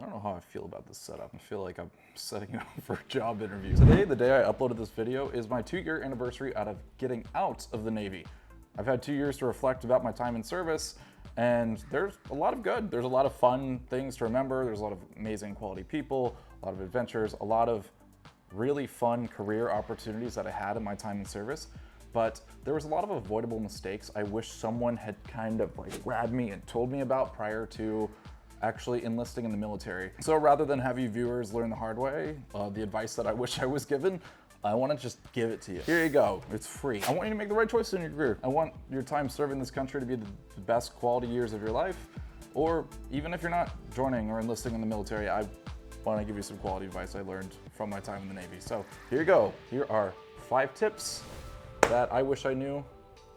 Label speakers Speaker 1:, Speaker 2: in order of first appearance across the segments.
Speaker 1: I don't know how I feel about this setup. I feel like I'm setting it up for a job interview. Today, the day I uploaded this video, is my 2-year anniversary out of getting out of the Navy. I've had 2 years to reflect about my time in service, and there's a lot of good. There's a lot of fun things to remember. There's a lot of amazing quality people, a lot of adventures, a lot of really fun career opportunities that I had in my time in service. But there was a lot of avoidable mistakes I wish someone had kind of like grabbed me and told me about prior to actually enlisting in the military. So rather than have you viewers learn the hard way, the advice that I wish I was given, I want to just give it to you. Here you go, it's free. I want you to make the right choice in your career. I want your time serving this country to be the best quality years of your life, or even if you're not joining or enlisting in the military, I want to give you some quality advice I learned from my time in the Navy. So here you go. Here are 5 tips that I wish I knew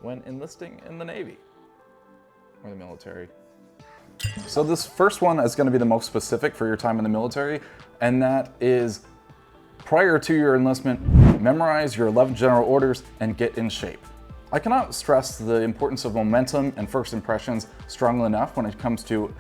Speaker 1: when enlisting in the Navy or the military. So this first one is going to be the most specific for your time in the military, and that is prior to your enlistment, memorize your 11 general orders and get in shape. I cannot stress the importance of momentum and first impressions strongly enough when it comes to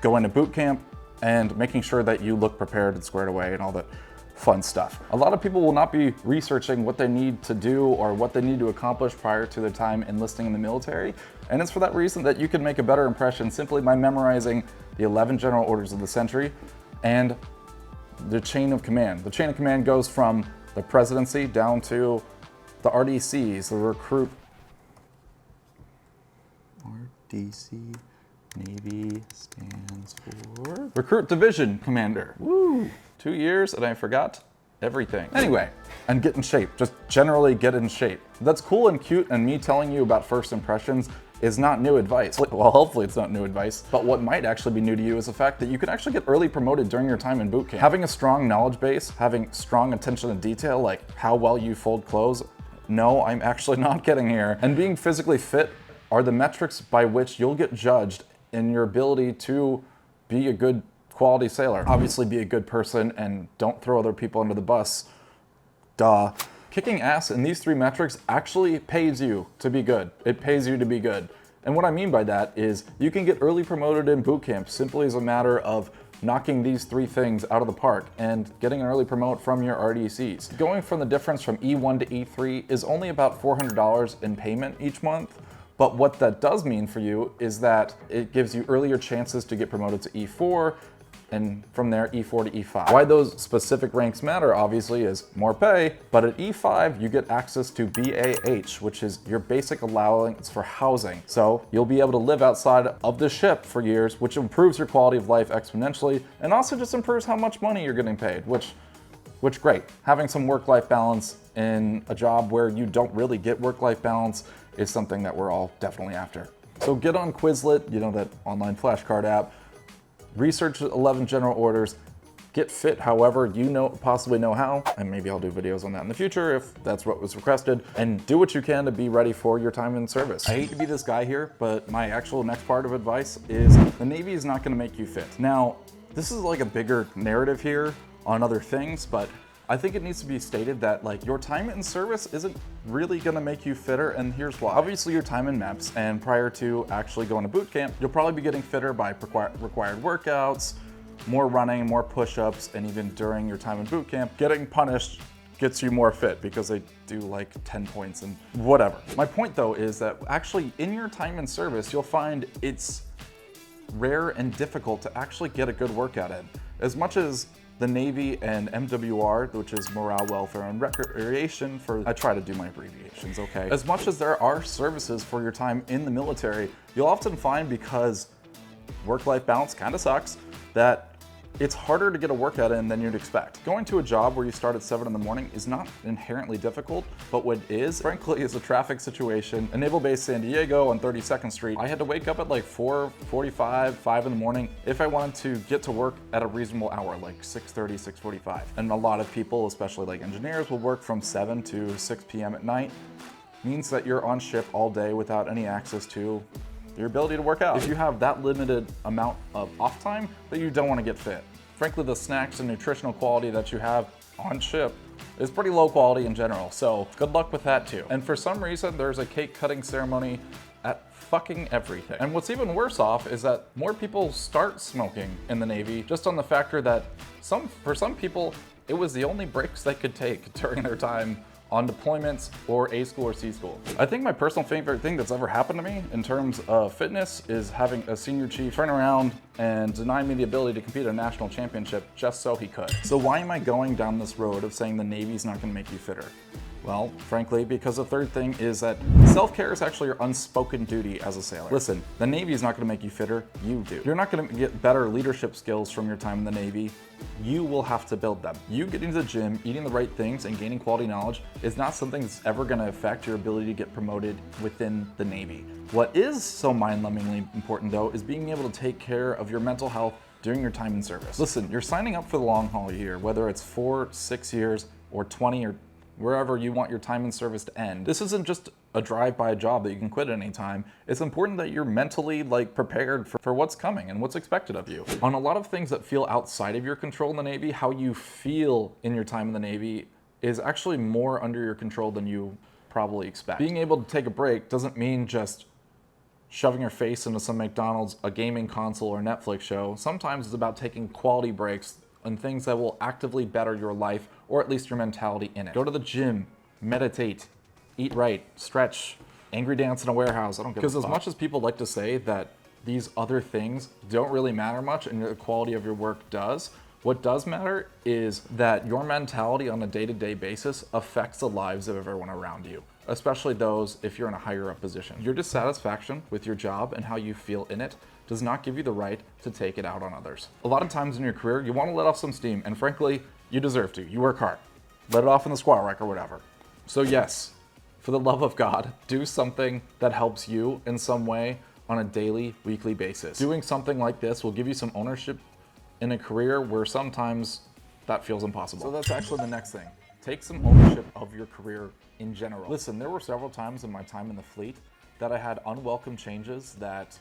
Speaker 1: going to boot camp and making sure that you look prepared and squared away and all that fun stuff. A lot of people will not be researching what they need to do or what they need to accomplish prior to their time enlisting in the military. And it's for that reason that you can make a better impression simply by memorizing the 11 general orders of the century and the chain of command. The chain of command goes from the presidency down to the RDCs, the recruit. RDC, Navy stands for Recruit Division Commander. Woo! 2 years and I forgot everything. Anyway, and get in shape. Just generally get in shape. That's cool and cute, and me telling you about first impressions is not new advice. Well, hopefully it's not new advice, but what might actually be new to you is the fact that you can actually get early promoted during your time in boot camp. Having a strong knowledge base, having strong attention to detail, like how well you fold clothes, no, I'm actually not getting here, and being physically fit are the metrics by which you'll get judged in your ability to be a good quality sailor. Obviously be a good person and don't throw other people under the bus. Duh. Kicking ass in these 3 metrics actually pays you to be good. It pays you to be good. And what I mean by that is you can get early promoted in boot camp simply as a matter of knocking these 3 things out of the park and getting an early promote from your RDCs. Going from the difference from E1 to E3 is only about $400 in payment each month. But what that does mean for you is that it gives you earlier chances to get promoted to E4, and from there E4 to E5. Why those specific ranks matter, obviously, is more pay, but at E5 you get access to BAH, which is your basic allowance for housing. So you'll be able to live outside of the ship for years, which improves your quality of life exponentially, and also just improves how much money you're getting paid, which great. Having some work-life balance in a job where you don't really get work-life balance is something that we're all definitely after. So get on Quizlet, you know, that online flashcard app, research 11 general orders, get fit however you possibly know how, and maybe I'll do videos on that in the future if that's what was requested, and do what you can to be ready for your time in service. I hate to be this guy here, but my actual next part of advice is the Navy is not going to make you fit. Now, this is like a bigger narrative here on other things, but I think it needs to be stated that like your time in service isn't really gonna make you fitter, and here's why. Obviously your time in MEPS and prior to actually going to boot camp, you'll probably be getting fitter by required workouts, more running, more push-ups, and even during your time in boot camp, getting punished gets you more fit because they do like 10 points and whatever. My point though is that actually in your time in service, you'll find it's rare and difficult to actually get a good workout in. As much as the Navy and MWR, which is Morale, Welfare, and Recreation I try to do my abbreviations, okay? As much as there are services for your time in the military, you'll often find, because work-life balance kind of sucks, that it's harder to get a workout in than you'd expect. Going to a job where you start at 7 in the morning is not inherently difficult, but what is, frankly, is a traffic situation. In Naval Base San Diego on 32nd Street, I had to wake up at like 4:45, 5 in the morning if I wanted to get to work at a reasonable hour, like 6:30, 6:45. And a lot of people, especially like engineers, will work from 7 to 6 p.m. at night. Means that you're on ship all day without any access to your ability to work out. If you have that limited amount of off time, then you don't want to get fit. Frankly, the snacks and nutritional quality that you have on ship is pretty low quality in general, so good luck with that too. And for some reason, there's a cake cutting ceremony at fucking everything. And what's even worse off is that more people start smoking in the Navy just on the factor that for some people, it was the only breaks they could take during their time on deployments or A school or C school. I think my personal favorite thing that's ever happened to me in terms of fitness is having a senior chief turn around and deny me the ability to compete at a national championship just so he could. So why am I going down this road of saying the Navy's not gonna make you fitter? Well, frankly, because the third thing is that self-care is actually your unspoken duty as a sailor. Listen, the Navy is not gonna make you fitter, you do. You're not gonna get better leadership skills from your time in the Navy, you will have to build them. You getting to the gym, eating the right things, and gaining quality knowledge is not something that's ever gonna affect your ability to get promoted within the Navy. What is so mind-numbingly important though is being able to take care of your mental health during your time in service. Listen, you're signing up for the long haul here, whether it's 4, 6 years, or 20, or wherever you want your time in service to end. This isn't just a drive-by job that you can quit at any time. It's important that you're mentally prepared for what's coming and what's expected of you. On a lot of things that feel outside of your control in the Navy, how you feel in your time in the Navy is actually more under your control than you probably expect. Being able to take a break doesn't mean just shoving your face into some McDonald's, a gaming console, or Netflix show. Sometimes it's about taking quality breaks and things that will actively better your life, or at least your mentality in it. Go to the gym, meditate, eat right, stretch, angry dance in a warehouse, I don't give a fuck. Because as much as people like to say that these other things don't really matter much and the quality of your work does, what does matter is that your mentality on a day-to-day basis affects the lives of everyone around you, especially those if you're in a higher up position. Your dissatisfaction with your job and how you feel in it does not give you the right to take it out on others. A lot of times in your career, you want to let off some steam, and frankly, you deserve to. You work hard. Let it off in the squat rack or whatever. So yes, for the love of God, do something that helps you in some way on a daily, weekly basis. Doing something like this will give you some ownership in a career where sometimes that feels impossible. So that's actually the next thing. Take some ownership of your career in general. Listen, there were several times in my time in the fleet that I had unwelcome changes that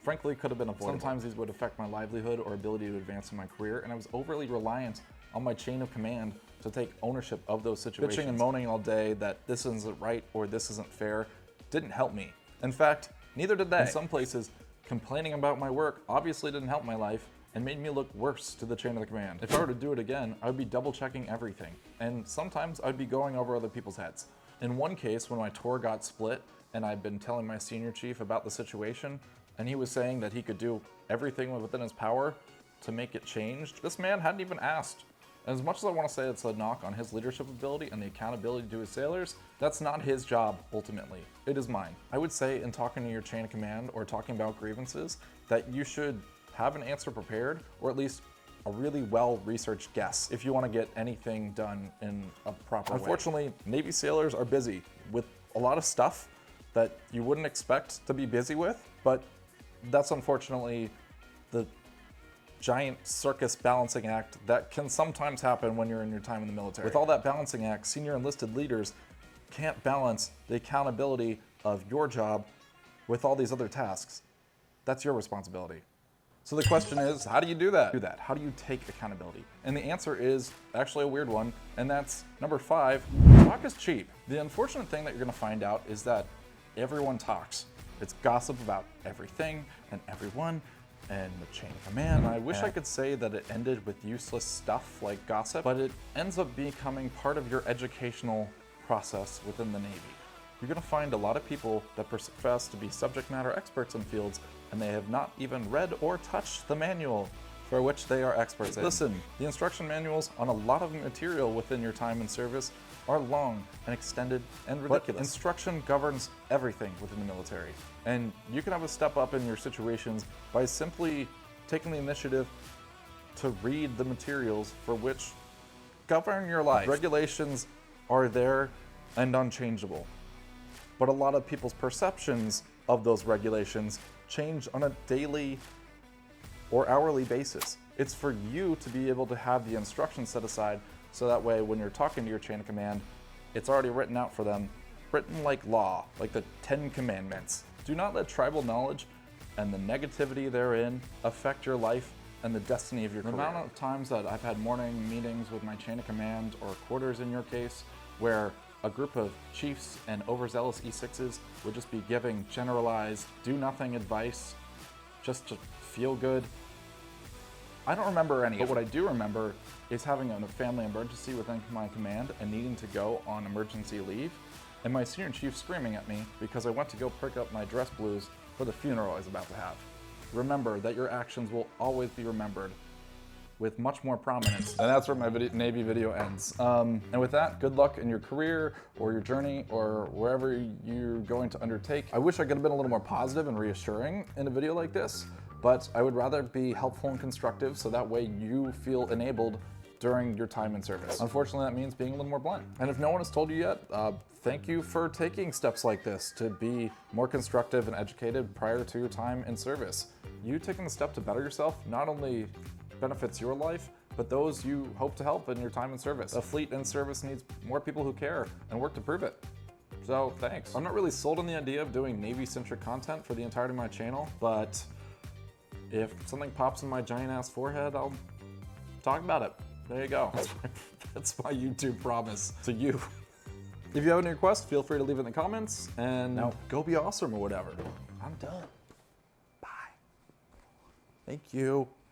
Speaker 1: frankly could have been avoidable. Sometimes these would affect my livelihood or ability to advance in my career, and I was overly reliant on my chain of command to take ownership of those situations. Bitching and moaning all day that this isn't right or this isn't fair didn't help me. In fact, neither did they. In some places, complaining about my work obviously didn't help my life and made me look worse to the chain of the command. If I were to do it again, I would be double checking everything, and sometimes I'd be going over other people's heads. In one case, when my tour got split and I'd been telling my senior chief about the situation, and he was saying that he could do everything within his power to make it change, this man hadn't even asked. And as much as I want to say it's a knock on his leadership ability and the accountability to his sailors, that's not his job ultimately. It is mine. I would say in talking to your chain of command or talking about grievances that you should have an answer prepared, or at least a really well-researched guess if you want to get anything done in a proper way. Unfortunately, Navy sailors are busy with a lot of stuff that you wouldn't expect to be busy with, but that's unfortunately the giant circus balancing act that can sometimes happen when you're in your time in the military. With all that balancing act, senior enlisted leaders can't balance the accountability of your job with all these other tasks. That's your responsibility. So the question is, how do you do that? How do you take accountability? And the answer is actually a weird one, and that's number 5, talk is cheap. The unfortunate thing that you're gonna find out is that everyone talks. It's gossip about everything and everyone and the chain of command. And I wish I could say that it ended with useless stuff like gossip, but it ends up becoming part of your educational process within the Navy. You're gonna find a lot of people that profess to be subject matter experts in fields, and they have not even read or touched the manual for which they are experts in. Listen, the instruction manuals on a lot of material within your time in service are long and extended and ridiculous. But instruction governs everything within the military. And you can have a step up in your situations by simply taking the initiative to read the materials for which govern your life. Regulations are there and unchangeable. But a lot of people's perceptions of those regulations change on a daily or hourly basis. It's for you to be able to have the instructions set aside so that way when you're talking to your chain of command, it's already written out for them, written like law, like the 10 Commandments. Do not let tribal knowledge and the negativity therein affect your life and the destiny of your career. The amount of times that I've had morning meetings with my chain of command, or quarters in your case, where a group of chiefs and overzealous E6s would just be giving generalized, do-nothing advice just to feel good. I don't remember any, but what I do remember is having a family emergency within my command and needing to go on emergency leave, and my senior chief screaming at me because I went to go pick up my dress blues for the funeral I was about to have. Remember that your actions will always be remembered with much more prominence. And that's where my Navy video ends. And with that, good luck in your career or your journey or wherever you're going to undertake. I wish I could have been a little more positive and reassuring in a video like this, but I would rather be helpful and constructive so that way you feel enabled during your time in service. Unfortunately, that means being a little more blunt. And if no one has told you yet, thank you for taking steps like this to be more constructive and educated prior to your time in service. You taking the step to better yourself not only benefits your life, but those you hope to help in your time in service. A fleet in service needs more people who care and work to prove it. So thanks. I'm not really sold on the idea of doing Navy-centric content for the entirety of my channel, but if something pops in my giant ass forehead, I'll talk about it. There you go. That's my YouTube promise to you. If you have any requests, feel free to leave it in the comments, and now go be awesome or whatever. I'm done. Bye. Thank you.